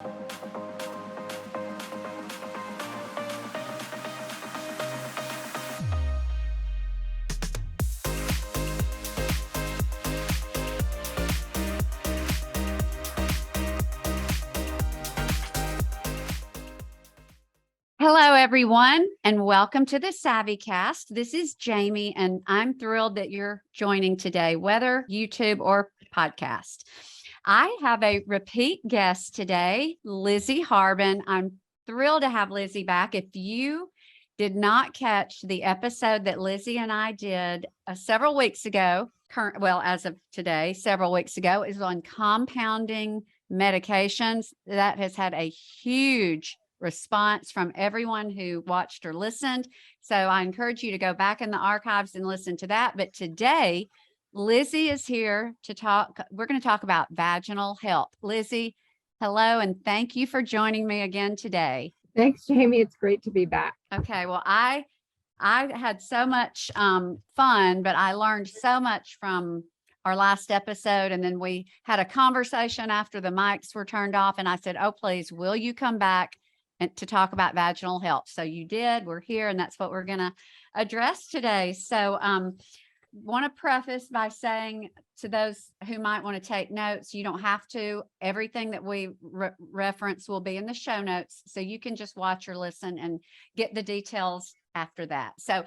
Hello, everyone, and welcome to the SavvyCast. This is Jamie, and I'm thrilled that you're joining today, whether YouTube or podcast. I have a repeat guest today, Lizzie Harbin. I'm thrilled to have Lizzie back. If you did not catch the episode that Lizzie and I did several weeks ago, as of today, several weeks ago, is on compounding medications. That has had a huge response from everyone who watched or listened. So I encourage you to go back in the archives and listen to that. But today, Lizzie is here to talk. We're going to talk about vaginal health. Lizzie, hello, and thank you for joining me again today. Thanks, Jamie. It's great to be back. Okay. Well, I had so much fun, but I learned so much from our last episode. And then we had a conversation after the mics were turned off. And I said, oh, please, will you come back and to talk about vaginal health? So you did. We're here, and that's what we're going to address today. So want to preface by saying to those who might want to take notes, you don't have to. Everything that we reference will be in the show notes, so you can just watch or listen and get the details after that. So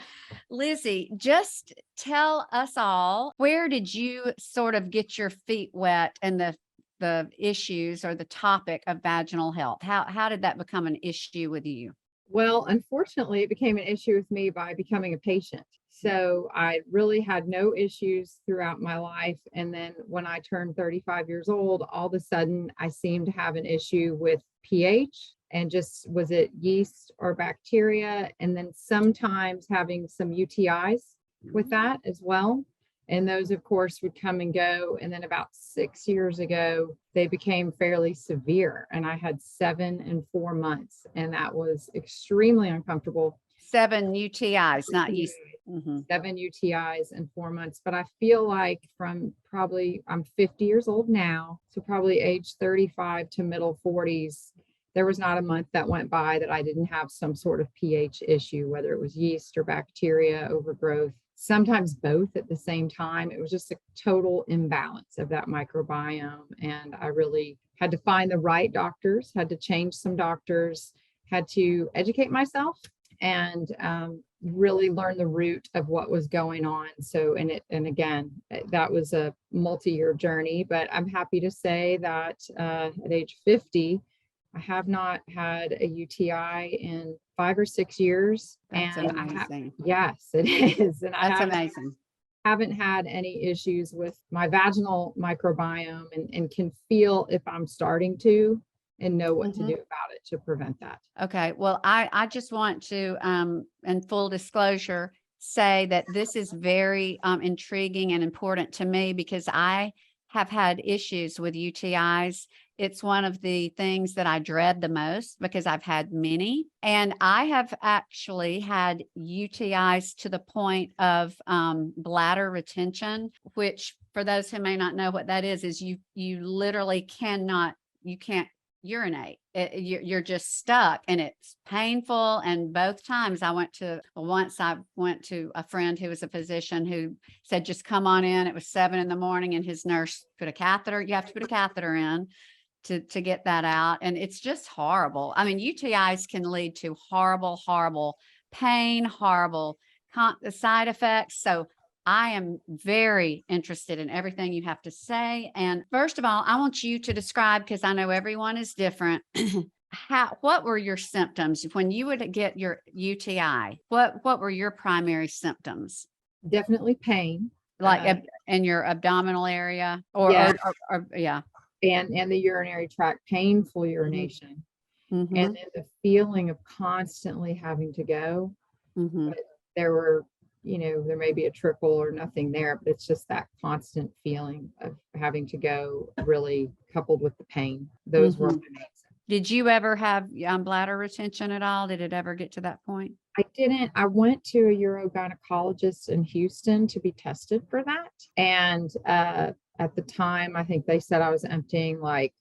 Lizzie, just tell us all, where did you sort of get your feet wet in the issues or the topic of vaginal health? How did that become an issue with you? Well, unfortunately, it became an issue with me by becoming a patient. So I really had no issues throughout my life. And then when I turned 35 years old, all of a sudden I seemed to have an issue with pH and just, was it yeast or bacteria? And then sometimes having some UTIs with that as well. And those, of course, would come and go. And then about 6 years ago, they became fairly severe. And I had 7 and 4 months. And that was extremely uncomfortable. 7 UTIs, not yeast. 7 UTIs in 4 months. But I feel like I'm 50 years old now. So probably age 35 to middle 40s. There was not a month that went by that I didn't have some sort of pH issue, whether it was yeast or bacteria overgrowth. Sometimes both at the same time. It was just a total imbalance of that microbiome. And I really had to find the right doctors, had to change some doctors, had to educate myself and really learn the root of what was going on. So, and again, that was a multi-year journey, but I'm happy to say that at age 50, I have not had a UTI in 5 or 6 years. That's and amazing. Yes, it is. And that's amazing. Haven't had any issues with my vaginal microbiome and can feel if I'm starting to and know what to do about it to prevent that. Okay. Well, I just want to, in full disclosure, say that this is very intriguing and important to me because I have had issues with UTIs. It's one of the things that I dread the most because I've had many. And I have actually had UTIs to the point of bladder retention, which for those who may not know what that is you literally can't urinate. You're just stuck and it's painful. And both times once I went to a friend who was a physician who said, just come on in. It was 7 a.m. and his nurse put a catheter. You have to put a catheter in to get that out. And it's just horrible. I mean, UTIs can lead to horrible pain, horrible side effects. So I am very interested in everything you have to say. And first of all, I want you to describe, because I know everyone is different, what were your symptoms when you would get your UTI? What were your primary symptoms? Definitely pain. Like in your abdominal area yeah. And the urinary tract, painful urination. And then the feeling of constantly having to go. But there were, there may be a trickle or nothing there, but it's just that constant feeling of having to go, really coupled with the pain. Those were amazing. Did you ever have bladder retention at all? Did it ever get to that point? I didn't. I went to a urogynecologist in Houston to be tested for that. And at the time, I think they said I was emptying like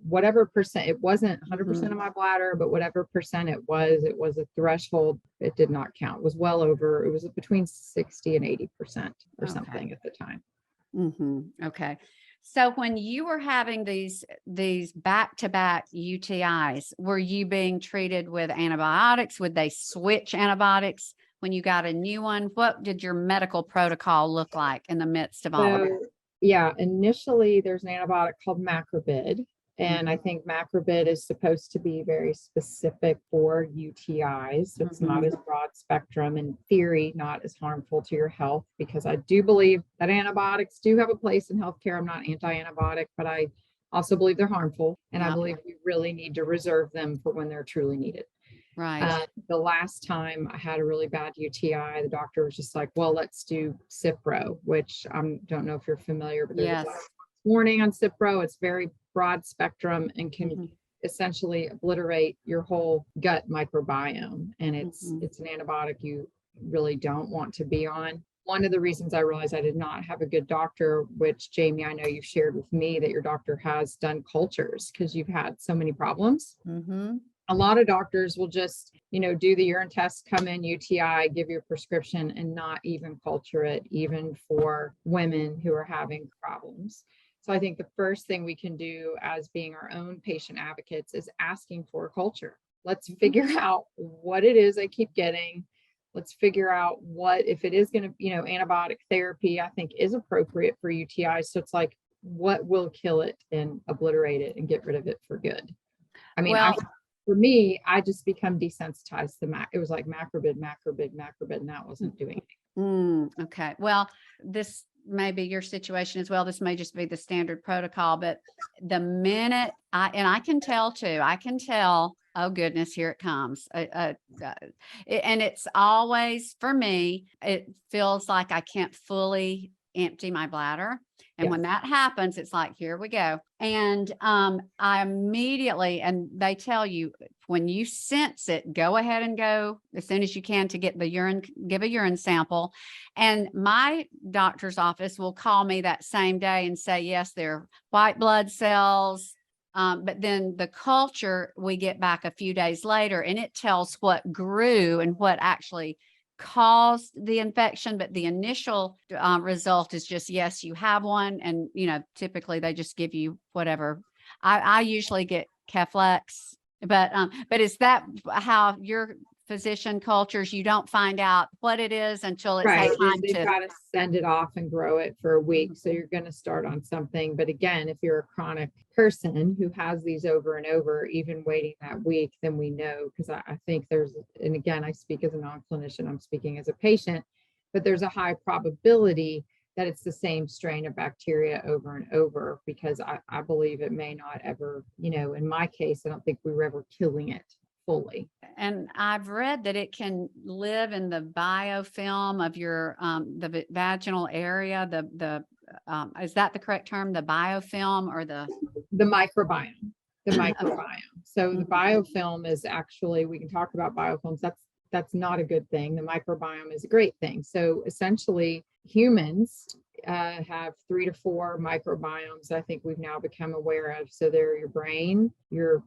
whatever percent, it wasn't 100% Mhm. of my bladder, but whatever percent it was a threshold. It did not count. It was well over, it was between 60 and 80% or Okay. something at the time. Okay. So when you were having these back-to-back UTIs, were you being treated with antibiotics? Would they switch antibiotics when you got a new one? What did your medical protocol look like in the midst of all of So, yeah, initially there's an antibiotic called macrobid. And I Mhm. think macrobid is supposed to be very specific for UTIs. So it's not Mhm. as broad spectrum, in theory, not as harmful to your health, because I do believe that antibiotics do have a place in healthcare. I'm not anti-antibiotic, but I also believe they're harmful. And I Yep. believe we really need to reserve them for when they're truly needed. Right. The last time I had a really bad UTI, the doctor was just like, well, let's do Cipro, which I don't know if you're familiar, but there's a Yes. black box warning on Cipro. It's very broad spectrum and can Mhm. essentially obliterate your whole gut microbiome. And it's Mhm. an antibiotic you really don't want to be on. One of the reasons I realized I did not have a good doctor, which Jamie, I know you shared with me that your doctor has done cultures because you've had so many problems. Mhm. A lot of doctors will just, do the urine test, come in, UTI, give you a prescription, and not even culture it, even for women who are having problems. So I think the first thing we can do as being our own patient advocates is asking for a culture. Let's figure out what it is I keep getting. Let's figure out what, if it is going to, antibiotic therapy, I think is appropriate for UTIs. So it's like, what will kill it and obliterate it and get rid of it for good? I mean, Well, for me, I just become desensitized to it was like macrobid, and that wasn't doing anything. Okay. Well, this may be your situation as well. This may just be the standard protocol, but the minute I can tell too, I can tell, oh goodness, here it comes. And it's always for me, it feels like I can't fully empty my bladder. And Yes. when that happens, it's like, here we go. And I immediately, and they tell you when you sense it, go ahead and go as soon as you can to get the urine, give a urine sample. And my doctor's office will call me that same day and say, yes, they're white blood cells. But then the culture we get back a few days later and it tells what grew and what actually caused the infection. But the initial result is just, yes, you have one. And, typically they just give you whatever. I usually get Keflex, but is that how your physician cultures, you don't find out what it is until it's Right. time They've to. got to send it off and grow it for a week. So Mhm. you're going to start on something. But again, if you're a chronic person who has these over and over, even waiting that week, then we know, because I think there's, and again, I speak as a non-clinician, I'm speaking as a patient, but there's a high probability that it's the same strain of bacteria over and over, because I believe it may not ever, in my case, I don't think we were ever killing it fully. And I've read that it can live in the biofilm of your the vaginal area. Is that the correct term? The biofilm or the The microbiome, the microbiome. So the Mhm. biofilm is actually, we can talk about biofilms. That's not a good thing. The microbiome is a great thing. So essentially, humans have 3 to 4 microbiomes. I think we've now become aware of. So they're your brain, your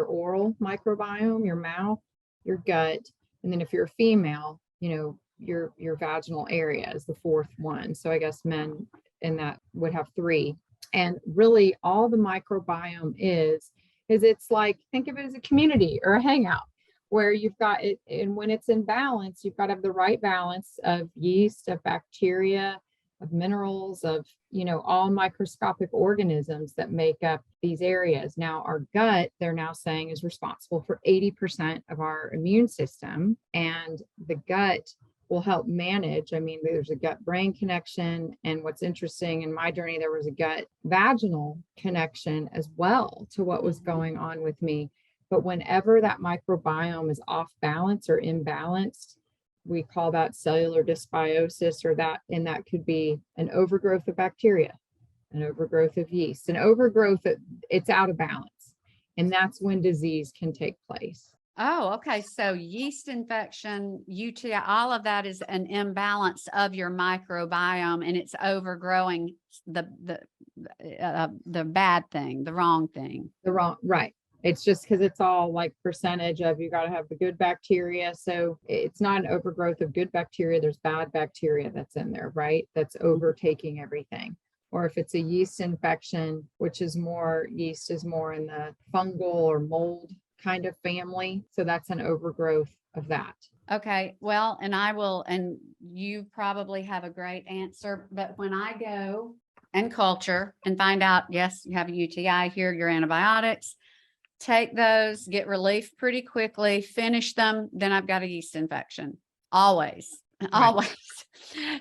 oral microbiome, your mouth, your gut, and then if you're a female, your vaginal area is the fourth one. So I guess men in that would have 3. And really all the microbiome is it's like, think of it as a community or a hangout where you've got it. And when it's in balance, you've got to have the right balance of yeast, of bacteria, of minerals, of, all microscopic organisms that make up these areas. Now, our gut, they're now saying, is responsible for 80% of our immune system. And the gut will help manage. I mean, there's a gut brain connection. And what's interesting in my journey, there was a gut vaginal connection as well to what was going on with me. But whenever that microbiome is off balance or imbalanced, we call that cellular dysbiosis, and that could be an overgrowth of bacteria, an overgrowth of yeast, an overgrowth, it's out of balance. And that's when disease can take place. Oh, okay. So yeast infection, UTI, all of that is an imbalance of your microbiome and it's overgrowing the the bad thing, the wrong thing. Right. It's just because it's all like percentage of, you got to have the good bacteria. So it's not an overgrowth of good bacteria. There's bad bacteria that's in there, right? That's overtaking everything. Or if it's a yeast infection, which is more, yeast is more in the fungal or mold kind of family. So that's an overgrowth of that. Okay, well, and you probably have a great answer, but when I go and culture and find out, yes, you have a UTI, here are your antibiotics, take those, get relief pretty quickly, finish them, then I've got a yeast infection. Always. Always.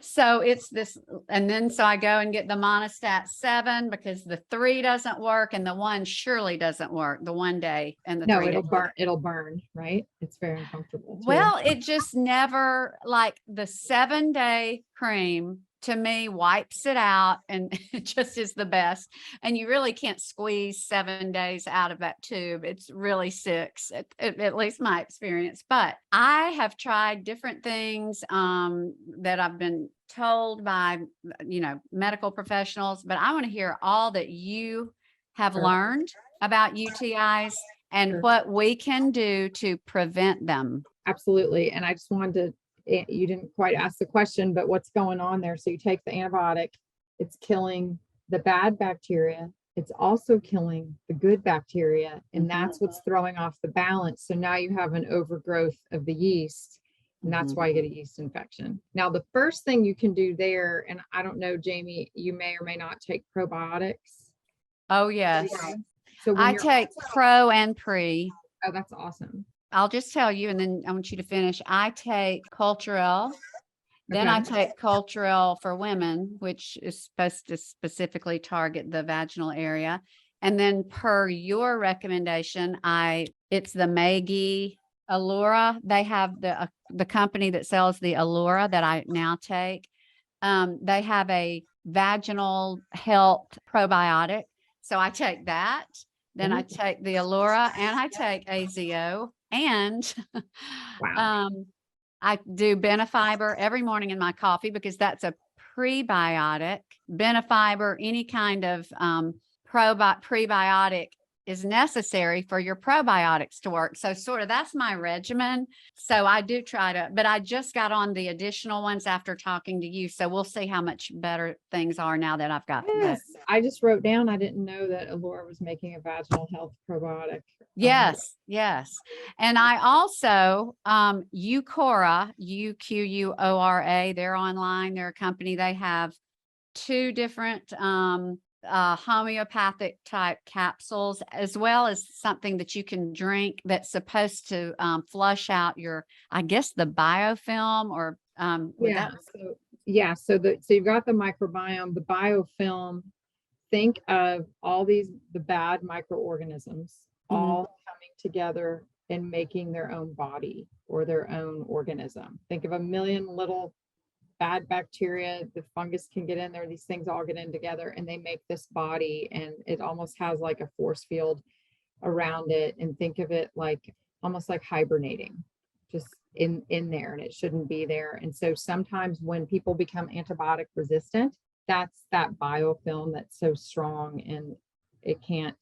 So it's this, and then so I go and get the Monostat 7 because the 3 doesn't work and the 1 surely doesn't work the 1 day and the 3 it'll burn, right? It's very uncomfortable too. Well, it just never, like the 7-day cream to me wipes it out and it just is the best. And you really can't squeeze 7 days out of that tube. It's really 6, at least my experience. But I have tried different things that I've been told by, medical professionals, but I want to hear all that you have learned about UTIs and what we can do to prevent them. Absolutely. And I just wanted to, you didn't quite ask the question, but what's going on there? So you take the antibiotic, it's killing the bad bacteria. It's also killing the good bacteria. And that's what's throwing off the balance. So now you have an overgrowth of the yeast. And that's why you get a yeast infection. Now, the first thing you can do there, and I don't know, Jamie, you may or may not take probiotics. Oh, yes. So I take pro and pre. Oh, that's awesome. I'll just tell you, and then I want you to finish. I take Culturel. Then I take Culturel for women, which is supposed to specifically target the vaginal area. And then per your recommendation, it's the Maggie Allura. They have the company that sells the Allura that I now take. They have a vaginal health probiotic. So I take that. Then I take the Allura and I take AZO. And I do Benefiber every morning in my coffee because that's a prebiotic. Benefiber, any kind of prebiotic is necessary for your probiotics to work. So sort of that's my regimen. So I do try to, but I just got on the additional ones after talking to you. So we'll see how much better things are now that I've got this. I just wrote down, I didn't know that Allura was making a vaginal health probiotic. Yes. And I also, Uqora, Uqura, they're online, they're a company, they have 2 different, homeopathic type capsules, as well as something that you can drink that's supposed to flush out your, I guess, the biofilm or so you've got the microbiome, the biofilm. Think of all the bad microorganisms all coming together and making their own body or their own organism. Think of a million little bad bacteria, the fungus can get in there, these things all get in together and they make this body, and it almost has like a force field around it. And think of it like almost like hibernating just in there, and it shouldn't be there. And so sometimes when people become antibiotic resistant, that's that biofilm that's so strong and it can't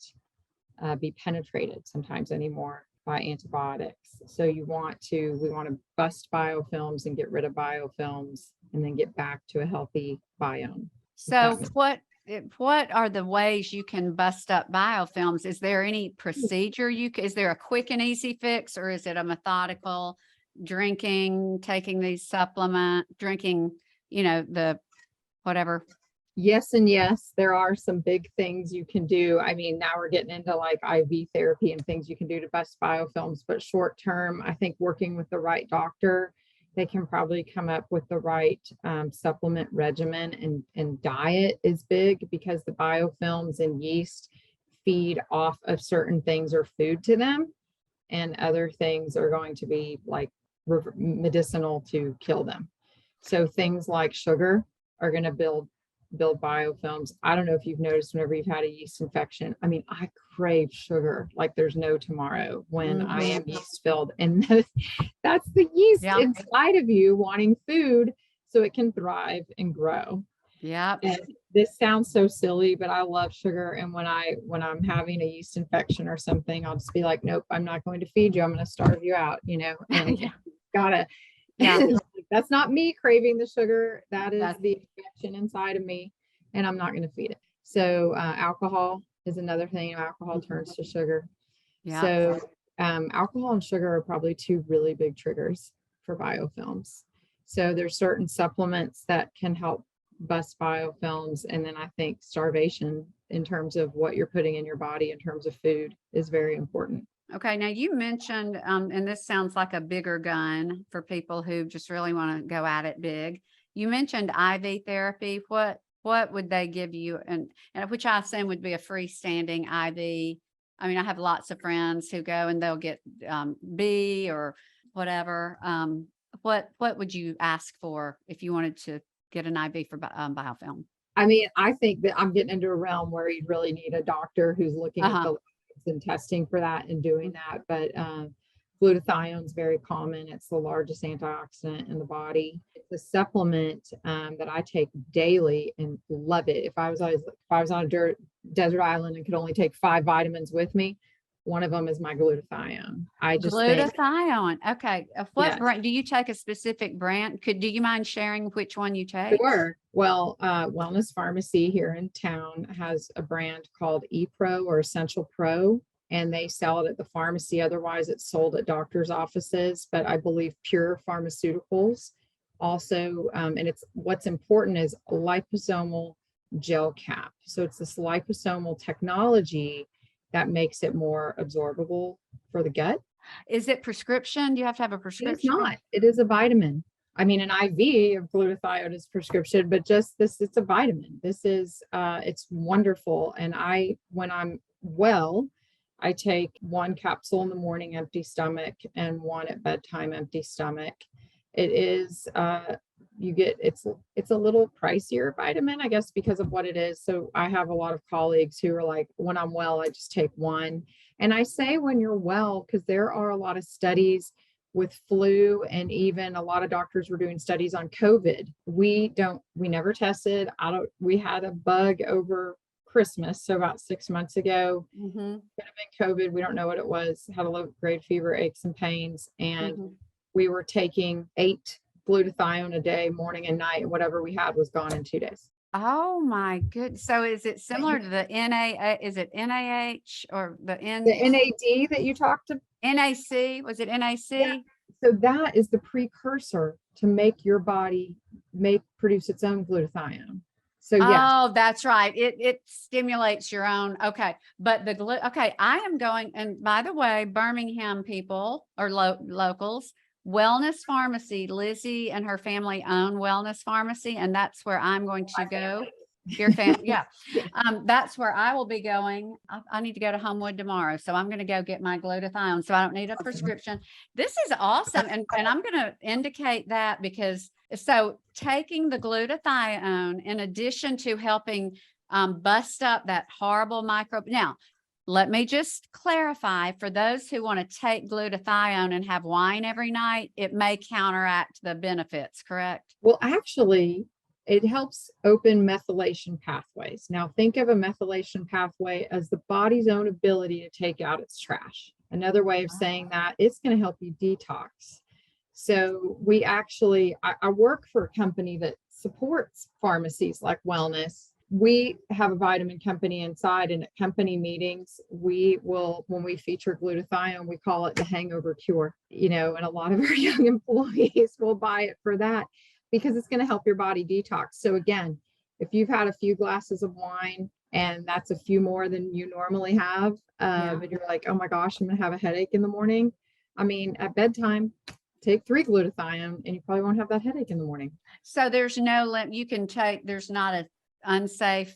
be penetrated sometimes anymore by antibiotics. So we want to bust biofilms and get rid of biofilms and then get back to a healthy biome. So what are the ways you can bust up biofilms? Is there any procedure is there a quick and easy fix, or is it a methodical drinking, taking these drinking, the whatever? Yes and yes, there are some big things you can do. I mean, now we're getting into like IV therapy and things you can do to bust biofilms, but short term, I think working with the right doctor, they can probably come up with the right supplement regimen, and diet is big because the biofilms and yeast feed off of certain things or food to them, and other things are going to be like medicinal to kill them. So things like sugar are going to build biofilms. I don't know if you've noticed whenever you've had a yeast infection. I mean, I crave sugar like there's no tomorrow when I am yeast filled, and that's the yeast inside of you wanting food so it can thrive and grow. Yeah. this sounds so silly, but I love sugar. And when I'm having a yeast infection or something, I'll just be like, nope, I'm not going to feed you. I'm going to starve you out, and Yeah. gotta, Yeah. that's not me craving the sugar. That is That's- the infection inside of me, and I'm not going to feed it. So alcohol is another thing. Alcohol turns to sugar. Yeah. So alcohol and sugar are probably two really big triggers for biofilms. So there's certain supplements that can help bust biofilms. And then I think starvation in terms of what you're putting in your body in terms of food is very important. Okay, now you mentioned, and this sounds like a bigger gun for people who just really want to go at it big. You mentioned IV therapy. What would they give you? And which I assume would be a freestanding IV. I mean, I have lots of friends who go and they'll get B or whatever. What would you ask for if you wanted to get an IV for biofilm? I mean, I think that I'm getting into a realm where you really need a doctor who's looking at the and testing for that and doing that. But glutathione is very common. It's the largest antioxidant in the body. It's a supplement that I take daily and love it. If I was on a desert island and could only take 5 vitamins with me, one of them is my glutathione. I just Glutathione. Okay. What Yes. brand do you take? A specific brand? Do you mind sharing which one you take? Sure. Well, Wellness Pharmacy here in town has a brand called ePro or Essential Pro, and they sell it at the pharmacy. Otherwise, it's sold at doctors' offices. But I believe Pure Pharmaceuticals also, and it's what's important is a liposomal gel cap. So it's this liposomal technology that makes it more absorbable for the gut. Is it prescription? Do you have to have a It is prescription? not. It is a vitamin. I mean, an IV of glutathione is prescription, but just this, it's a vitamin. This is, it's wonderful. And when I'm well, I take 1 capsule in the morning, empty stomach, and 1 at bedtime, empty stomach. It is, it's a little pricier vitamin, I guess, because of what it is. So I have a lot of colleagues who are like, when I'm well, I just take 1. And I say when you're well, because there are a lot of studies with flu, and even a lot of doctors were doing studies on COVID. We never tested. We had a bug over Christmas. So about 6 months ago, could have been COVID. We don't know what it was. Had a low-grade fever, aches and pains. And we were taking 8 glutathione a day, morning and night. And whatever we had was gone in 2 days. Oh my goodness. So is it similar to the is it NaH or the NAD that you talked to? NAC? Was it NAC? Yeah. So that is the precursor to make your body produce its own glutathione. So yes. Oh, that's right. It stimulates your own. Okay. But okay. I am going, and by the way, Birmingham people or locals, Wellness Pharmacy, Lizzie and her family own Wellness Pharmacy, and that's where I'm going to go. Your family, yeah. That's where I will be going. I need to go to Homewood tomorrow, so I'm going to go get my glutathione. So I don't need a prescription. This is awesome, and I'm going to indicate that because taking the glutathione in addition to helping bust up that horrible microbe. Now, let me just clarify for those who want to take glutathione and have wine every night, it may counteract the benefits, correct? Well, actually, it helps open methylation pathways. Now, think of a methylation pathway as the body's own ability to take out its trash. Another way of saying that, it's going to help you detox. So I work for a company that supports pharmacies like Wellness. We have a vitamin company inside, and at company meetings, when we feature glutathione, we call it the Hangover Cure, and a lot of our young employees will buy it for that because it's going to help your body detox. So again, if you've had a few glasses of wine and that's a few more than you normally have, and you're like, oh my gosh, I'm going to have a headache in the morning. I mean, at bedtime, take 3 glutathione and you probably won't have that headache in the morning. So there's no limit you can take. There's not a unsafe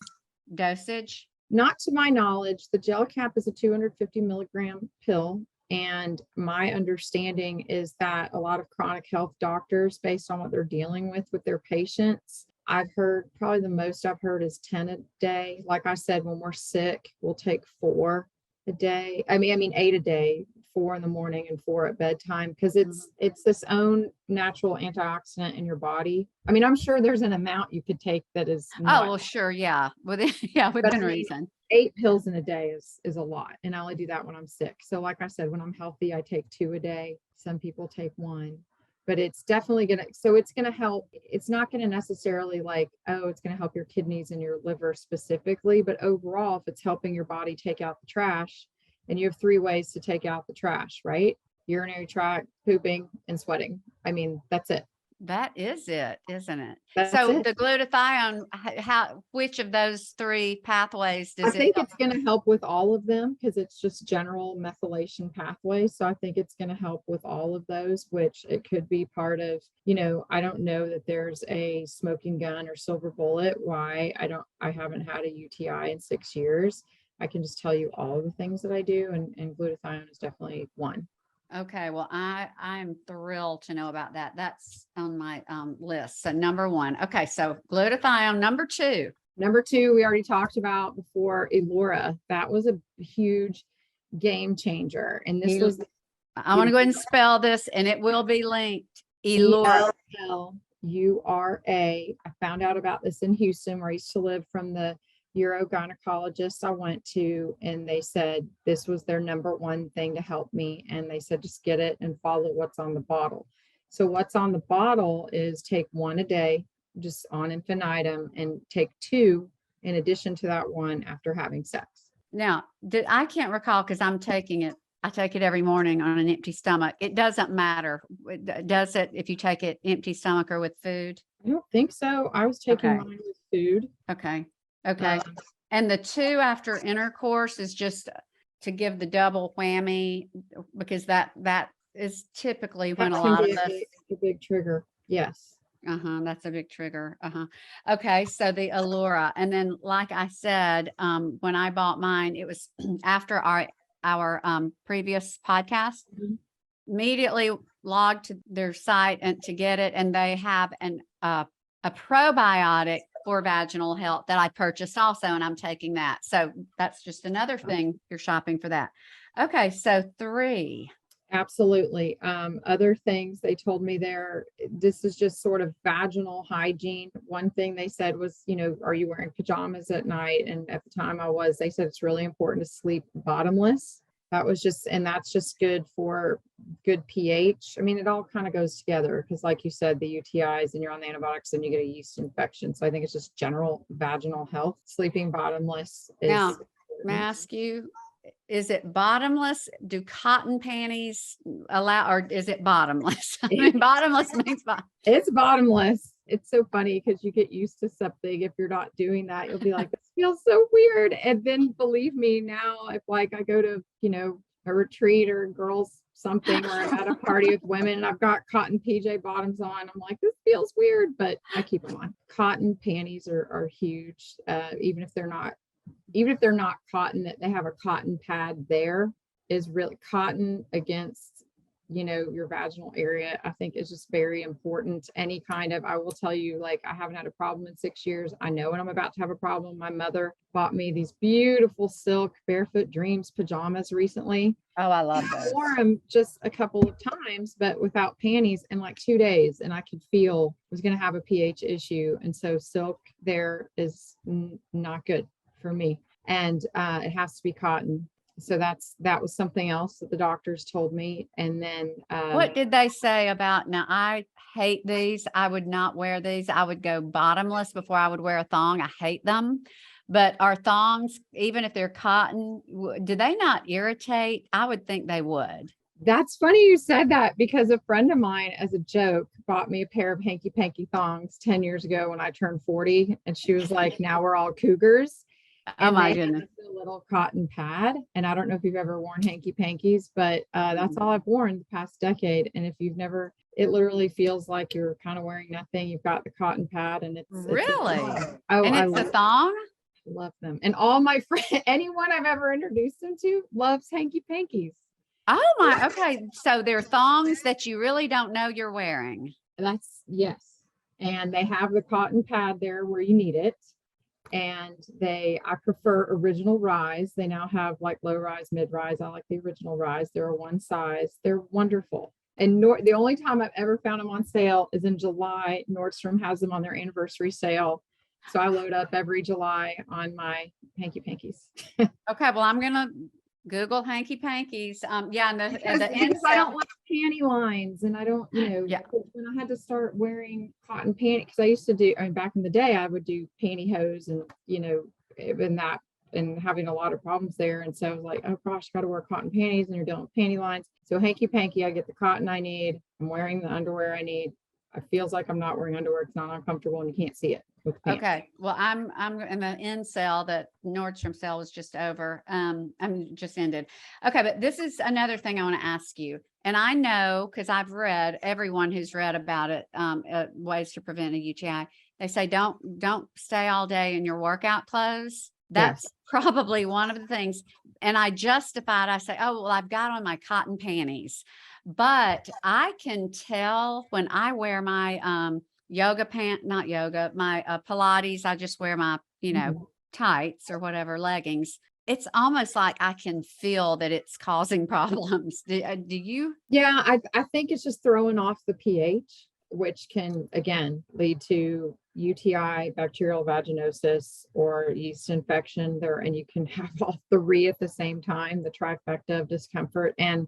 dosage? Not to my knowledge. The gel cap is a 250 milligram pill. And my understanding is that a lot of chronic health doctors, based on what they're dealing with their patients, I've heard probably the most I've heard is 10 a day. Like I said, when we're sick, we'll take 4 a day. I mean 8 a day 4 in the morning and 4 at bedtime, because it's this own natural antioxidant in your body. I mean, I'm sure there's an amount you could take that is Oh, not, well, sure. Yeah. Yeah, but within I mean, reason. 8 pills in a day is a lot. And I only do that when I'm sick. So like I said, when I'm healthy, I take 2 a day. Some people take 1, but it's definitely it's going to help. It's not going to necessarily like, oh, it's going to help your kidneys and your liver specifically, but overall, if it's helping your body take out the trash, and you have 3 ways to take out the trash, right? Urinary tract, pooping, and sweating. I mean, that's it. That is it, isn't it? That's So it. the glutathione, which of those 3 pathways I does it think help? it's going to help with all of them, because it's just general methylation pathway. So I think it's going to help with all of those, which it could be part of, I don't know that there's a smoking gun or silver bullet. Why I haven't had a UTI in 6 years. I can just tell you all of the things that I do, and glutathione is definitely one. Okay, well, I'm thrilled to know about that. That's on my list. So number 1. Okay, so glutathione. Number 2. Number 2, we already talked about before, Elura. That was a huge game changer. And this was, I want to go ahead and spell this, and it will be linked. Elura. ELLURA. I found out about this in Houston, where I used to live, from the urogynecologist I went to, and they said this was their number 1 thing to help me. And they said, just get it and follow what's on the bottle. So what's on the bottle is take 1 a day, just on infinitum, and take 2 in addition to that 1 after having sex. Now, I can't recall, because I'm taking it. I take it every morning on an empty stomach. It doesn't matter, does it, if you take it empty stomach or with food? I don't think so. I was taking Okay. mine with food. Okay. And the 2 after intercourse is just to give the double whammy, because that is typically when a lot of us. A big trigger. Yes. That's a big trigger. Okay, so the Allura, and then like I said, when I bought mine, it was after our previous podcast. Immediately logged to their site and to get it, and they have a probiotic for vaginal health that I purchased also, and I'm taking that. So that's just another thing you're shopping for that. Okay, so 3. Absolutely. Other things they told me there, this is just sort of vaginal hygiene. One thing they said was, are you wearing pajamas at night? And at the time they said it's really important to sleep bottomless. That's just good for good pH. I mean, it all kind of goes together, because like you said, the UTIs, and you're on the antibiotics and you get a yeast infection. So I think it's just general vaginal health. Sleeping bottomless is. Now, may I ask you, is it bottomless? Do cotton panties allow, or is it bottomless? I mean, bottomless means it's bottomless. It's so funny, because you get used to something. If you're not doing that, you'll be like, this feels so weird. And then believe me, now if like I go to, a retreat or girls something, or I'm at a party with women and I've got cotton PJ bottoms on, I'm like, this feels weird, but I keep them on. Cotton panties are huge. Even if they're not cotton, that they have a cotton pad there, is really cotton against, your vaginal area. I think is just very important. I will tell you, like, I haven't had a problem in 6 years. I know when I'm about to have a problem. My mother bought me these beautiful silk Barefoot Dreams pajamas recently. Oh, I love those. I wore them just a couple of times, but without panties, in like 2 days, and I could feel I was going to have a pH issue. And so silk there is not good for me. And it has to be cotton. So that was something else that the doctors told me. And then what did they say about, now I hate these. I would not wear these. I would go bottomless before I would wear a thong. I hate them. But are thongs, even if they're cotton, do they not irritate? I would think they would. That's funny you said that, because a friend of mine, as a joke, bought me a pair of hanky panky thongs 10 years ago when I turned 40. And she was like, now we're all cougars. Oh my goodness. A little cotton pad. And I don't know if you've ever worn hanky pankies, but that's all I've worn the past decade. And if you've never, it literally feels like you're kind of wearing nothing. You've got the cotton pad, and it's really, and it's a thong. Love them. And all my friends, anyone I've ever introduced them to, loves hanky pankies. Oh my, okay. So they're thongs that you really don't know you're wearing. Yes. And they have the cotton pad there where you need it. and I prefer original rise. They now have like low rise, mid rise. I like the original rise. They're a one size. They're wonderful. And the only time I've ever found them on sale is in July. Nordstrom has them on their anniversary sale. So I load up every July on my hanky pankies. Okay, well, I'm gonna Google hanky pankies. Yeah, and the Because I don't like panty lines, and I don't, Yeah. when I had to start wearing cotton panty, because I used to do, back in the day, I would do pantyhose and, and having a lot of problems there. And so I was like, oh gosh, got to wear cotton panties, and you're dealing with panty lines. So hanky panky, I get the cotton I need. I'm wearing the underwear I need. It feels like I'm not wearing underwear. It's not uncomfortable, and you can't see it. Okay. Well, I'm in the end sale that Nordstrom sale was just over. Just ended. Okay. But this is another thing I want to ask you. And I know, because I've read, everyone who's read about it, ways to prevent a UTI, they say, don't stay all day in your workout clothes. That's probably one of the things. And I justified, I say, oh, well, I've got on my cotton panties, but I can tell when I wear my, yoga not yoga, my Pilates, I just wear my, tights or whatever, leggings. It's almost like I can feel that it's causing problems. Do you? Yeah, I think it's just throwing off the pH, which can, again, lead to UTI, bacterial vaginosis, or yeast infection there. And you can have all three at the same time, the trifecta of discomfort. And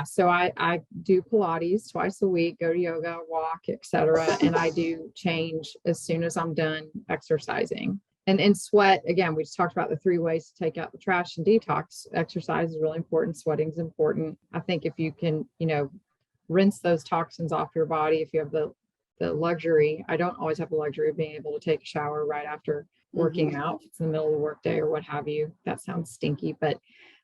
so I do Pilates twice a week, go to yoga, walk, etc. And I do change as soon as I'm done exercising. And sweat, again, we just talked about the 3 ways to take out the trash and detox. Exercise is really important. Sweating is important. I think if you can, rinse those toxins off your body, if you have the luxury. I don't always have the luxury of being able to take a shower right after working out. If it's in the middle of the workday or what have you. That sounds stinky, but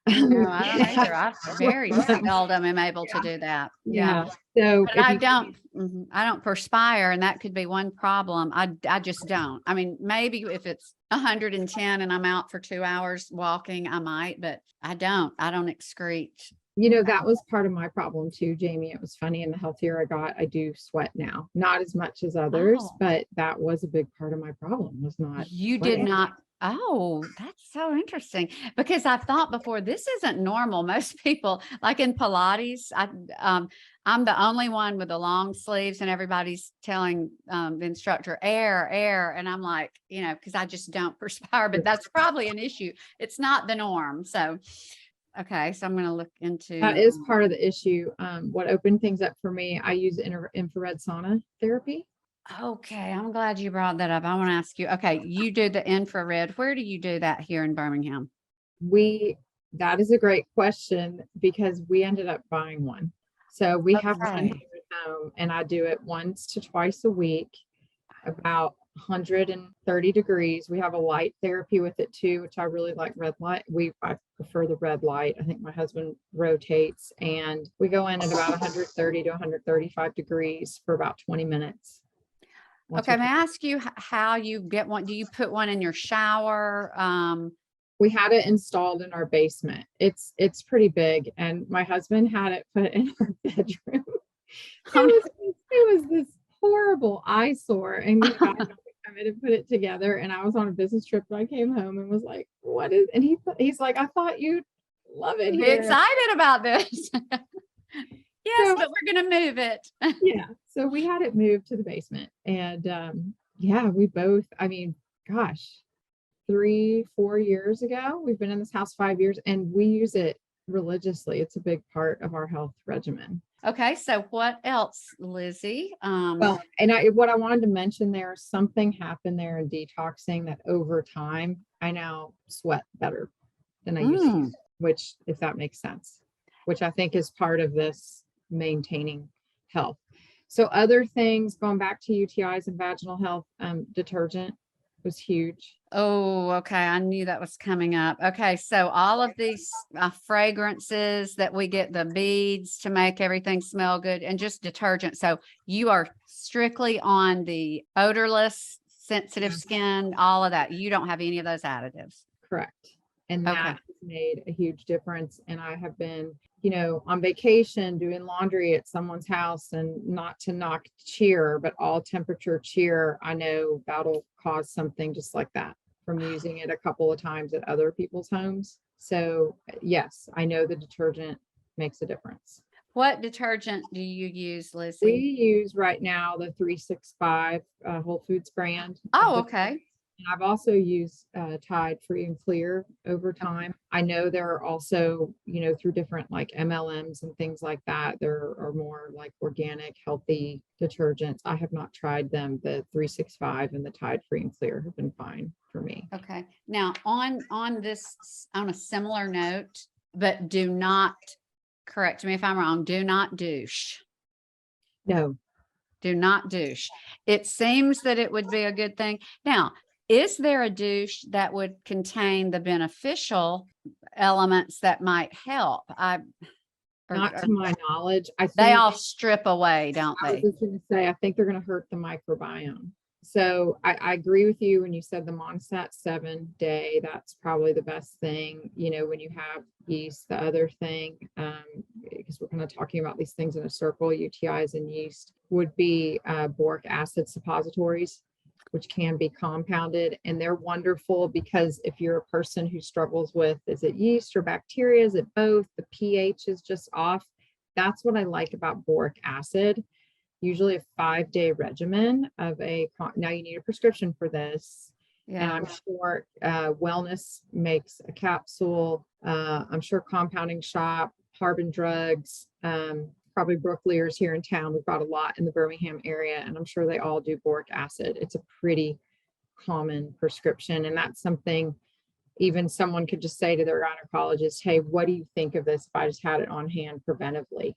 no, I don't either. I very seldom am able to do that. Yeah. So but I don't perspire, and that could be one problem. I just don't. I mean, maybe if it's 110 and I'm out for 2 hours walking, I might, but I don't excrete. That was part of my problem too, Jamie. It was funny. In the healthier I got, I do sweat now, not as much as others, but that was a big part of my problem, was not. You did not. Oh, that's so interesting, because I've thought before, this isn't normal. Most people, like in Pilates, I'm the only one with the long sleeves, and everybody's telling the instructor air. And I'm like, because I just don't perspire, but that's probably an issue. It's not the norm. So okay, so I'm going to look into. That is part of the issue. What opened things up for me, I use infrared sauna therapy. Okay, I'm glad you brought that up. I want to ask you, okay, you do the infrared. Where do you do that here in Birmingham? That is a great question, because we ended up buying one. So we have one here at home, and I do it once to twice a week, about 130 degrees. We have a light therapy with it too, which I really like. Red light. I prefer the red light. I think my husband rotates, and we go in at about 130 to 135 degrees for about 20 minutes. Okay, may I ask you how you get one? Do you put one in your shower? We had it installed in our basement. It's pretty big, and my husband had it put in our bedroom. It was this horrible eyesore, and we got him to come in and put it together. And I was on a business trip, and I came home and was like, "What is?" And he's like, "I thought you'd love it. Be excited about this." Yes, but we're gonna move it. Yeah. So we had it moved to the basement, and we both. I mean, gosh, 3-4 years ago. We've been in this house 5 years, and we use it religiously. It's a big part of our health regimen. Okay, so what else, Lizzie? Well, and what I wanted to mention there, something happened there in detoxing that over time, I now sweat better than I used to, which, if that makes sense, which I think is part of this maintaining health. So other things, going back to UTIs and vaginal health, detergent was huge. Oh, okay. I knew that was coming up. Okay. So all of these fragrances that we get, the beads to make everything smell good, and just detergent. So you are strictly on the odorless, sensitive skin, all of that. You don't have any of those additives. Correct. And that has made a huge difference. And I have been, on vacation doing laundry at someone's house, and not to knock cheer, but all temperature cheer, I know that'll cause something just like that. from using it a couple of times at other people's homes. So yes, I know the detergent makes a difference. What detergent do you use, We Lizzie? use right now the 365 Whole Foods brand. Oh, okay. And I've also used Tide Free and Clear over time. I know there are also, through different like MLMs and things like that, there are more like organic, healthy detergents. I have not tried them. The 365 and the Tide Free and Clear have been fine for me. Okay. Now on a similar note, but do not, correct me if I'm wrong, do not douche. No. Do not douche. It seems that it would be a good thing. Now, is there a douche that would contain the beneficial elements that might help? Not to my knowledge. I think they all strip away, don't I was they? just going to say, I think they're going to hurt the microbiome. So I agree with you when you said the Monostat 7-day, that's probably the best thing, when you have yeast. The other thing, because we're kind of talking about these things in a circle, UTIs and yeast, would be boric acid suppositories, which can be compounded, and they're wonderful because if you're a person who struggles with, is it yeast or bacteria? Is it both? The pH is just off. That's what I like about boric acid. Usually a 5-day regimen of now you need a prescription for this. Yeah. And I'm sure Wellness makes a capsule. I'm sure Compounding Shop, Harbin Drugs, probably Brook Lear's here in town. We've got a lot in the Birmingham area, and I'm sure they all do boric acid. It's a pretty common prescription. And that's something even someone could just say to their gynecologist, hey, what do you think of this if I just had it on hand preventively?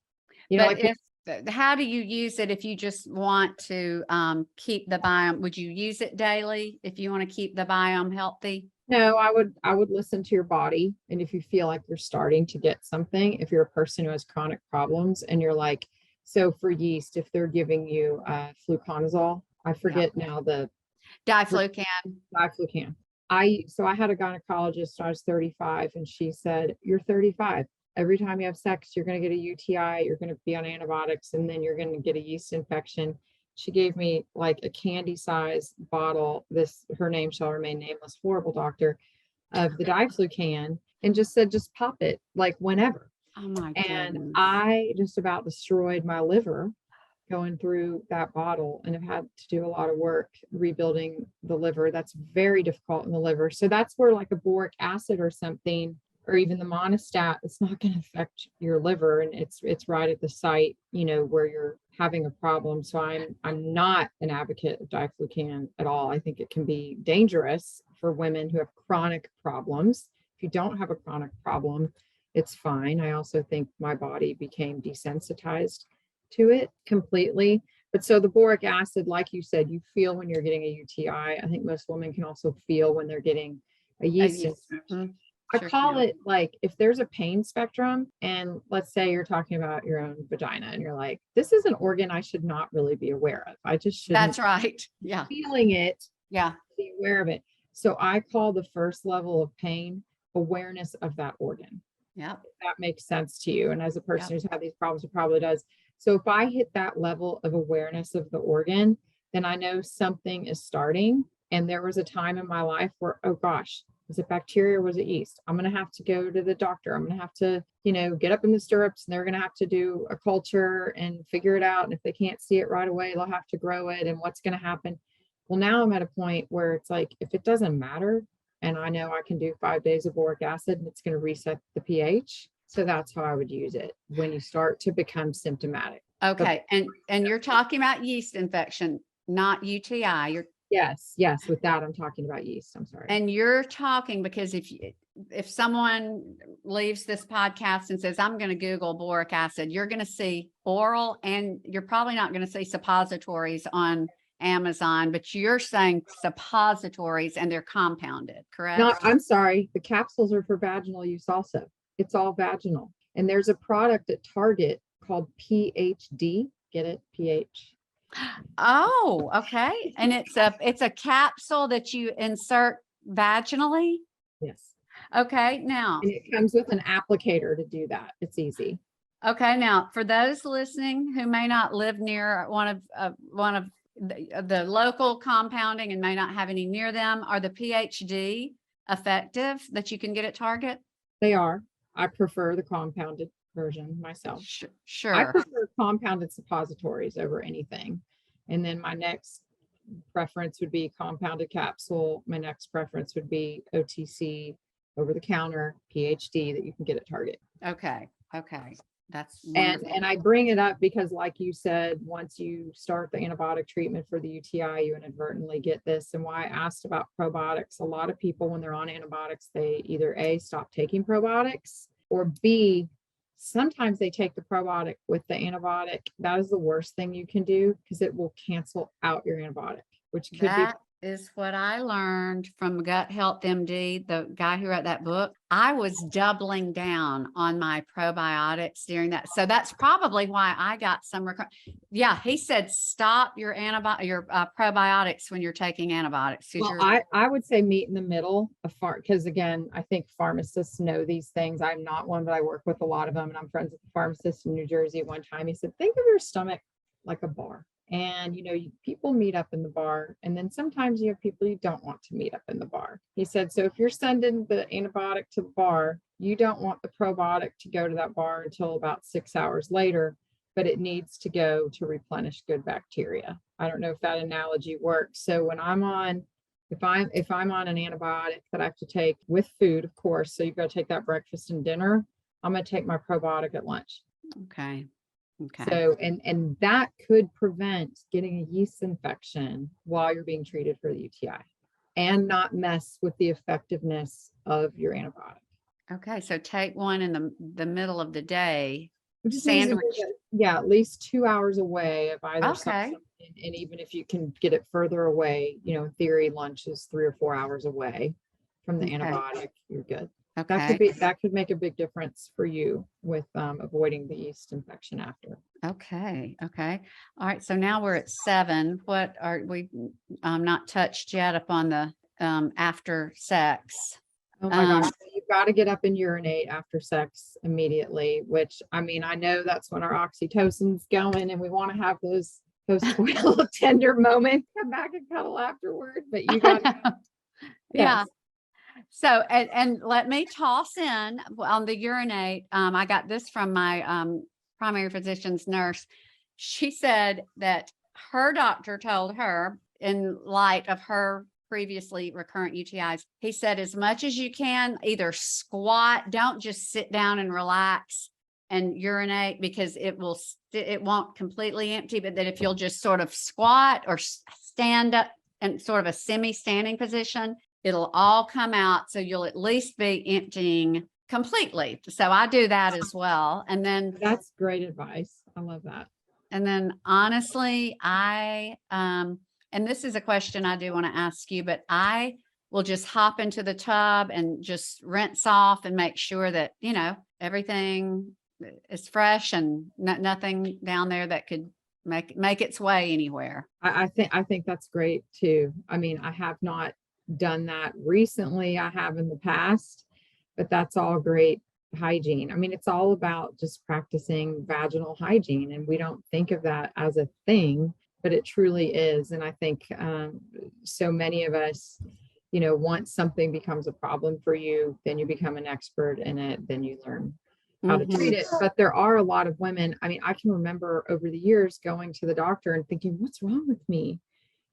How do you use it if you just want to keep the biome? Would you use it daily if you want to keep the biome healthy? No, I would listen to your body. And if you feel like you're starting to get something, if you're a person who has chronic problems and you're like, so for yeast, if they're giving you fluconazole, I forget now the diflucan. Diflucan. I had a gynecologist when I was 35 and she said, you're 35. Every time you have sex, you're going to get a UTI, you're going to be on antibiotics, and then you're going to get a yeast infection. She gave me like a candy size bottle. Her name shall remain nameless, horrible doctor, of the diflucan, and just said, just pop it like whenever. Oh my and goodness. I just about destroyed my liver going through that bottle and have had to do a lot of work rebuilding the liver. That's very difficult in the liver. So that's where like a boric acid or something, or even the Monostat, it's not going to affect your liver, and it's right at the site, where you're having a problem. So I'm not an advocate of diflucan at all. I think it can be dangerous for women who have chronic problems. If you don't have a chronic problem, it's fine. I also think my body became desensitized to it completely. But so the boric acid, like you said, you feel when you're getting a UTI. I think most women can also feel when they're getting a yeast infection. I call it like, if there's a pain spectrum, and let's say you're talking about your own vagina and you're like, this is an organ I should not really be aware of. I just shouldn't. That's right. Yeah. Feeling it. Yeah. Be aware of it. So I call the first level of pain awareness of that organ. Yeah. If that makes sense to you. And as a person who's had these problems, it probably does. So if I hit that level of awareness of the organ, then I know something is starting. And there was a time in my life where, oh gosh, was it bacteria or was it yeast? I'm going to have to go to the doctor. I'm going to have to, get up in the stirrups, and they're going to have to do a culture and figure it out. And if they can't see it right away, they'll have to grow it. And what's going to happen? Well, now I'm at a point where it's like, if it doesn't matter, and I know I can do 5 days of boric acid and it's going to reset the pH. So that's how I would use it when you start to become symptomatic. Okay. And you're talking about yeast infection, not UTI. Yes. With that, I'm talking about yeast. I'm sorry. And you're talking because if someone leaves this podcast and says, I'm going to Google boric acid, you're going to see oral, and you're probably not going to see suppositories on Amazon, but you're saying suppositories and they're compounded, correct? No, I'm sorry. The capsules are for vaginal use also. It's all vaginal. And there's a product at Target called PhD. Get it? pH. Oh, okay. And it's a capsule that you insert vaginally? Yes. Okay. Now, and it comes with an applicator to do that. It's easy. Okay. Now, for those listening who may not live near one of the local compounding and may not have any near them. Are the PhD effective that you can get at Target? They are. I prefer the compounded version myself. I Sure. prefer compounded suppositories over anything. And then my next preference would be compounded capsule. My next preference would be OTC, over the counter PhD that you can get at Target. Okay. That's And wonderful. I bring it up because, like you said, once you start the antibiotic treatment for the UTI, you inadvertently get this. And why I asked about probiotics, a lot of people, when they're on antibiotics, they either A, stop taking probiotics, or B, sometimes they take the probiotic with the antibiotic. That is the worst thing you can do because it will cancel out your antibiotic, which could be. That is what I learned from Gut Health MD, the guy who wrote that book. I was doubling down on my probiotics during that. So that's probably why I got some. Yeah, he said stop your probiotics when you're taking antibiotics. Well, I would say meet in the middle of because again, I think pharmacists know these things. I'm not one, but I work with a lot of them, and I'm friends with a pharmacist in New Jersey. One time he said, think of your stomach like a bar. And, people meet up in the bar, and then sometimes you have people you don't want to meet up in the bar. He said, so if you're sending the antibiotic to the bar, you don't want the probiotic to go to that bar until about 6 hours later, but it needs to go to replenish good bacteria. I don't know if that analogy works. So when I'm on, if I'm on an antibiotic that I have to take with food, of course, so you go take that breakfast and dinner, I'm going to take my probiotic at lunch. Okay. So, and that could prevent getting a yeast infection while you're being treated for the UTI and not mess with the effectiveness of your antibiotic. Okay. So take one in the middle of the day. Sandwich. At least 2 hours away of either. Okay. And even if you can get it further away, in theory, lunch is 3 or 4 hours away from the antibiotic. You're good. Okay. That could make a big difference for you with avoiding the yeast infection after. Okay. All right. So now we're at 7. What are we not touched yet upon the after sex? Oh my gosh, you've got to get up and urinate after sex immediately, which I know that's when our oxytocin's going and we want to have those little tender moments, come back and cuddle afterward, but you got to. Yeah. So, and let me toss in on the urinate. I got this from my primary physician's nurse. She said that her doctor told her, in light of her previously recurrent UTIs, he said, as much as you can, either squat, don't just sit down and relax and urinate because it won't completely empty, but that if you'll just sort of squat or stand up in sort of a semi-standing position, it'll all come out. So you'll at least be emptying completely. So I do that as well. And then that's great advice. I love that. And then honestly, and this is a question I do want to ask you, but I will just hop into the tub and just rinse off and make sure that, everything is fresh and nothing down there that could make its way anywhere. I think that's great too. I have not done that recently. I have in the past, but that's all great hygiene. It's all about just practicing vaginal hygiene, and we don't think of that as a thing, but it truly is. And I think so many of us, once something becomes a problem for you, then you become an expert in it, then you learn how to treat it. But there are a lot of women, I can remember over the years going to the doctor and thinking, what's wrong with me?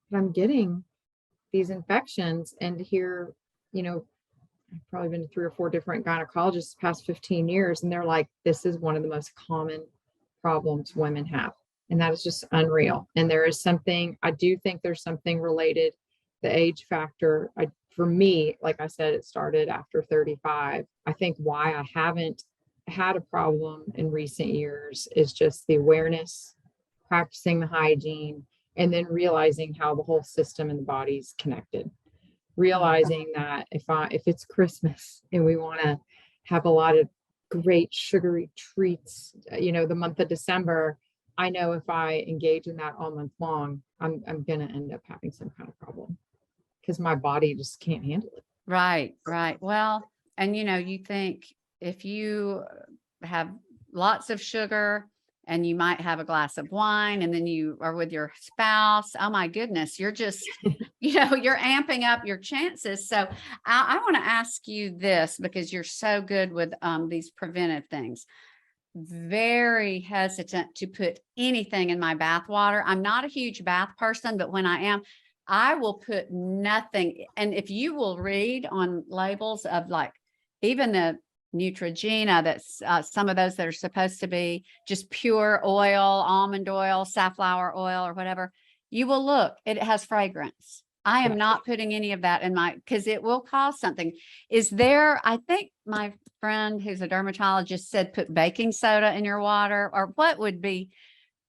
But I'm getting these infections, and here, I've probably been to 3 or 4 different gynecologists the past 15 years, and they're like, this is one of the most common problems women have. And that is just unreal. And there is something, I do think there's something related, the age factor. For me, like I said, it started after 35. I think why I haven't had a problem in recent years is just the awareness, practicing the hygiene, and then realizing how the whole system in the body's connected. Realizing that if it's Christmas and we want to have a lot of great sugary treats, the month of December, I know if I engage in that all month long, I'm going to end up having some kind of problem because my body just can't handle it. Right. Well, and you think if you have lots of sugar and you might have a glass of wine, and then you are with your spouse. Oh my goodness, you're just, you're amping up your chances. So I want to ask you this, because you're so good with these preventive things. Very hesitant to put anything in my bath water. I'm not a huge bath person, but when I am, I will put nothing. And if you will read on labels of like even the Neutrogena, that's some of those that are supposed to be just pure oil, almond oil, safflower oil, or whatever, you will look, it has fragrance. I am not putting any of that in because it will cause something. Is there, I think my friend who's a dermatologist said put baking soda in your water, or what would be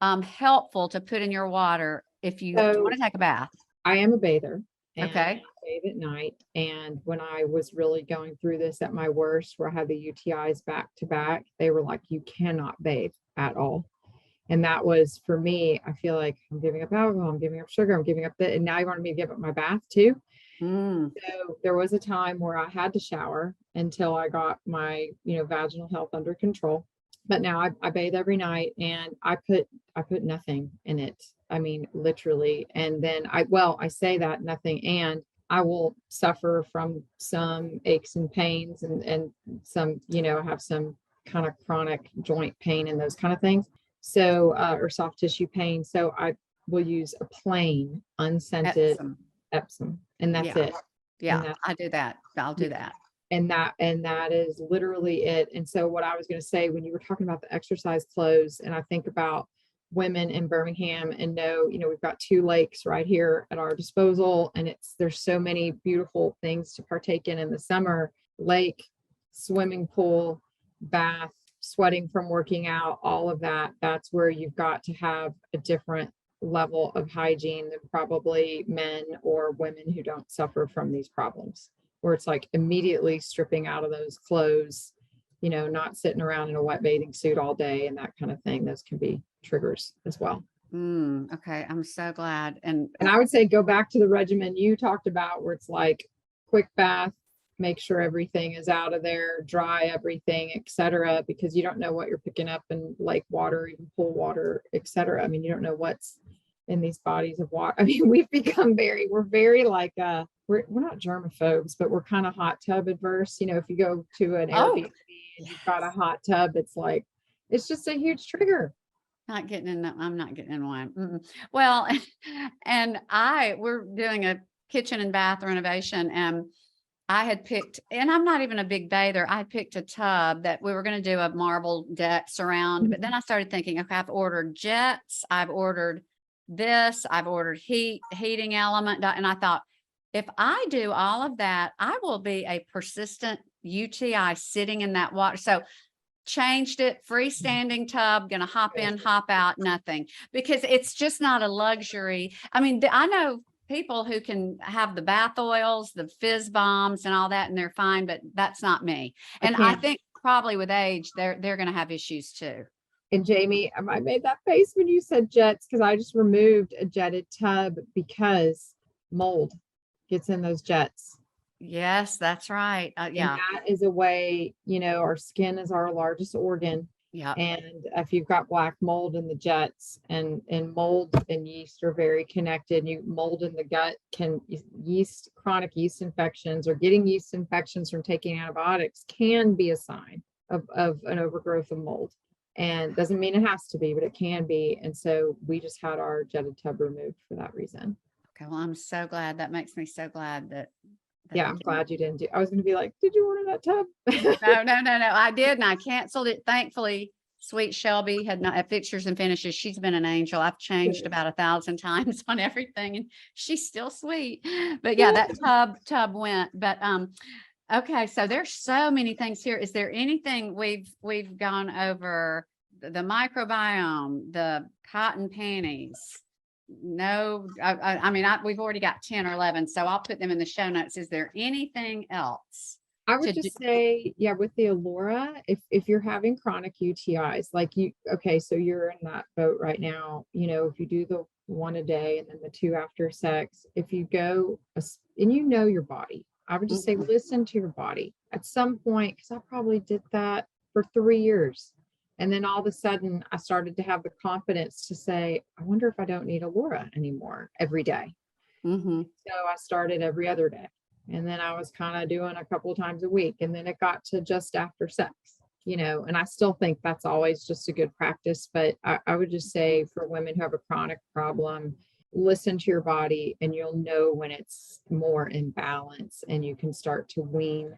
helpful to put in your water if you want to take a bath? I am a bather. And Okay. I bathe at night. And when I was really going through this at my worst, where I had the UTIs back to back, they were like, you cannot bathe at all. And that was, for me, I feel like I'm giving up alcohol, I'm giving up sugar, I'm giving up and now you want me to give up my bath too. So there was a time where I had to shower until I got my, vaginal health under control. But now I bathe every night, and I put nothing in it. I mean, literally. And then I say that nothing, and I will suffer from some aches and pains and some, I have some kind of chronic joint pain and those kind of things. So, or soft tissue pain. So I will use a plain unscented Epsom, and that's it. Yeah, I do that. I'll do that. And that is literally it. And so what I was going to say, when you were talking about the exercise clothes, and I think about women in Birmingham and we've got 2 lakes right here at our disposal, and there's so many beautiful things to partake in the summer: lake, swimming pool, bath, sweating from working out, all of that. That's where you've got to have a different level of hygiene than probably men or women who don't suffer from these problems, where it's like immediately stripping out of those clothes, not sitting around in a wet bathing suit all day and that kind of thing. Those can be triggers as well. Okay. I'm so glad. And I would say go back to the regimen you talked about, where it's like quick bath, make sure everything is out of there, dry everything, etc., because you don't know what you're picking up in lake water, even pool water, etc. I mean, you don't know what's in these bodies of water. I mean, we're very like we're not germaphobes, but we're kind of hot tub adverse. If you go to an Airbnb and you've got a hot tub, it's just a huge trigger. I'm not getting in one. Well, and we're doing a kitchen and bath renovation, and I had picked, and I'm not even a big bather, I picked a tub that we were going to do a marble decks around, but then I started thinking, okay, I've ordered jets, I've ordered this, I've ordered heating element, and I thought, if I do all of that, I will be a persistent UTI sitting in that water. So changed it, freestanding tub, gonna hop in, hop out, nothing, because it's just not a luxury. I mean, I know people who can have the bath oils, the fizz bombs and all that, and they're fine, but that's not me. And I think probably with age, they're going to have issues too. And Jamie, I made that face when you said jets, because I just removed a jetted tub because mold gets in those jets. Yes, that's right. Yeah. And that is a way, our skin is our largest organ. Yeah. And if you've got black mold in the jets, and mold and yeast are very connected, mold in the gut chronic yeast infections, or getting yeast infections from taking antibiotics, can be a sign of an overgrowth of mold. And doesn't mean it has to be, but it can be. And so we just had our jetted tub removed for that reason. Okay. Well, I'm so glad. That makes me so glad that yeah, I'm glad you didn't I was going to be like, did you order that tub? No. I did. And I canceled it. Thankfully, sweet Shelby had not at Fixtures and Finishes. She's been an angel. I've changed about 1,000 times on everything, and she's still sweet. But yeah, that tub went. But okay, so there's so many things here. Is there anything we've gone over? The microbiome, the cotton panties. No, I mean, we've already got 10 or 11, so I'll put them in the show notes. Is there anything else? I would just say, yeah, with the Allura, if you're having chronic UTIs, so you're in that boat right now, if you do the 1 a day and then the 2 after sex, if you go and your body, I would just say, listen to your body at some point, because I probably did that for 3 years. And then all of a sudden I started to have the confidence to say, I wonder if I don't need Allura anymore every day. Mm-hmm. So I started every other day. And then I was kind of doing a couple of times a week. And then it got to just after sex, and I still think that's always just a good practice. But I would just say for women who have a chronic problem, listen to your body and you'll know when it's more in balance, and you can start to wean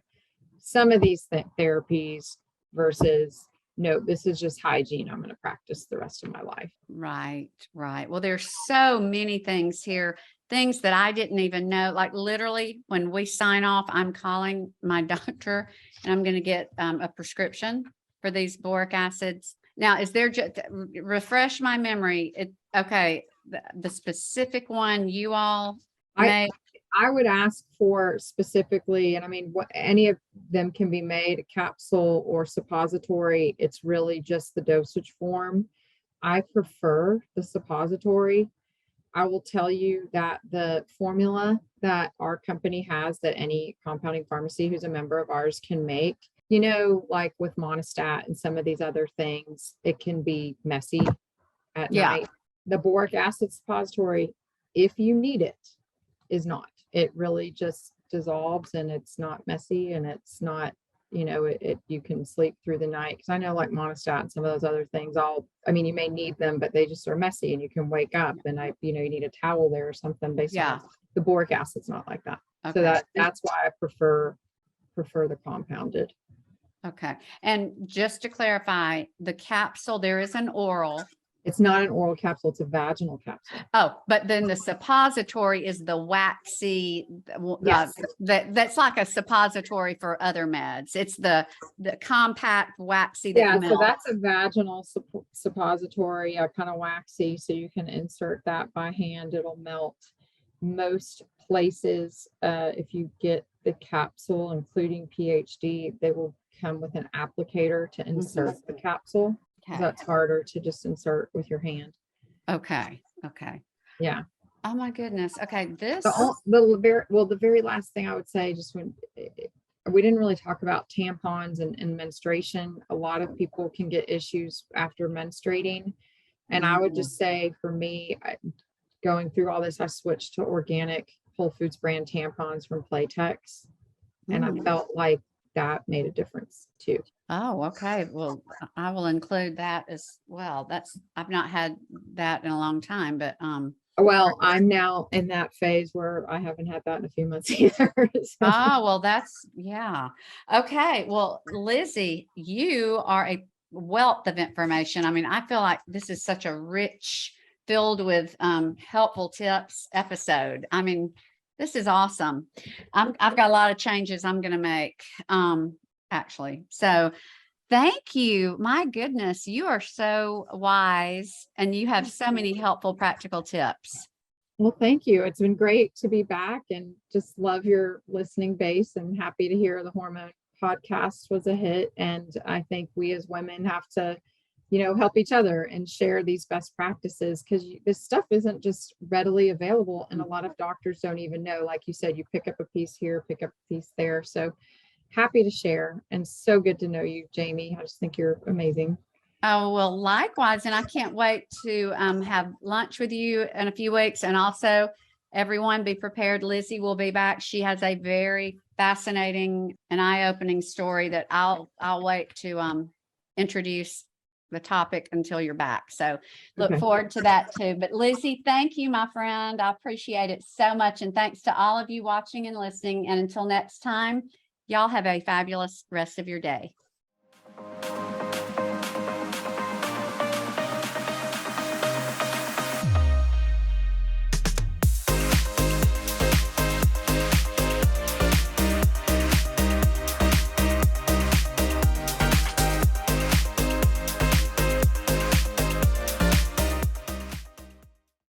some of these therapies versus, no, this is just hygiene. I'm going to practice the rest of my life. Right, right. Well, there's so many things here, things that I didn't even know. Like literally, when we sign off, I'm calling my doctor and I'm going to get a prescription for these boric acids. Now, is there just refresh my memory? Okay, the specific one you all made. I would ask for specifically, and I mean, what any of them can be made, a capsule or suppository. It's really just the dosage form. I prefer the suppository. I will tell you that the formula that our company has, that any compounding pharmacy who's a member of ours can make, like with Monistat and some of these other things, it can be messy at night. The boric acid suppository, if you need it, is not. It really just dissolves and it's not messy, and it's not, you can sleep through the night. Because I know like Monistat and some of those other things, you may need them, but they just are messy and you can wake up and you need a towel there or something based on it. The boric acid's not like that. Okay. So that's why I prefer the compounded. Okay. And just to clarify, the capsule, there is an oral. It's not an oral capsule, it's a vaginal capsule. Oh, but then the suppository is the waxy, Yes. That's like a suppository for other meds. It's the compact waxy. So that's a vaginal suppository, kind of waxy. So you can insert that by hand. It'll melt. Most places, if you get the capsule, including PhD, they will come with an applicator to insert the capsule. Okay. That's harder to just insert with your hand. Okay. Yeah. Oh my goodness. Okay. The very last thing I would say, just when we didn't really talk about tampons and menstruation. A lot of people can get issues after menstruating. And I would just say for me, going through all this, I switched to organic Whole Foods brand tampons from Playtex. And I felt like that made a difference too. Oh, okay. Well, I will include that as well. I've not had that in a long time, but well, I'm now in that phase where I haven't had that in a few months either. Oh, well, okay. Well, Lizzie, you are a wealth of information. I feel like this is such a rich, filled with helpful tips episode. This is awesome. I've got a lot of changes I'm going to make. Actually. So thank you. My goodness, you are so wise and you have so many helpful practical tips. Well, thank you. It's been great to be back and just love your listening base, and happy to hear the hormone podcast was a hit. And I think we as women have to, help each other and share these best practices, because this stuff isn't just readily available. And a lot of doctors don't even know, like you said, you pick up a piece here, pick up a piece there. So happy to share, and so good to know you, Jamie. I just think you're amazing. Oh, well, likewise. And I can't wait to have lunch with you in a few weeks. And also, everyone be prepared. Lizzie will be back. She has a very fascinating and eye-opening story that I'll wait to introduce the topic until you're back. So look forward to that too. But Lizzie, thank you, my friend. I appreciate it so much. And thanks to all of you watching and listening. And until next time, y'all have a fabulous rest of your day.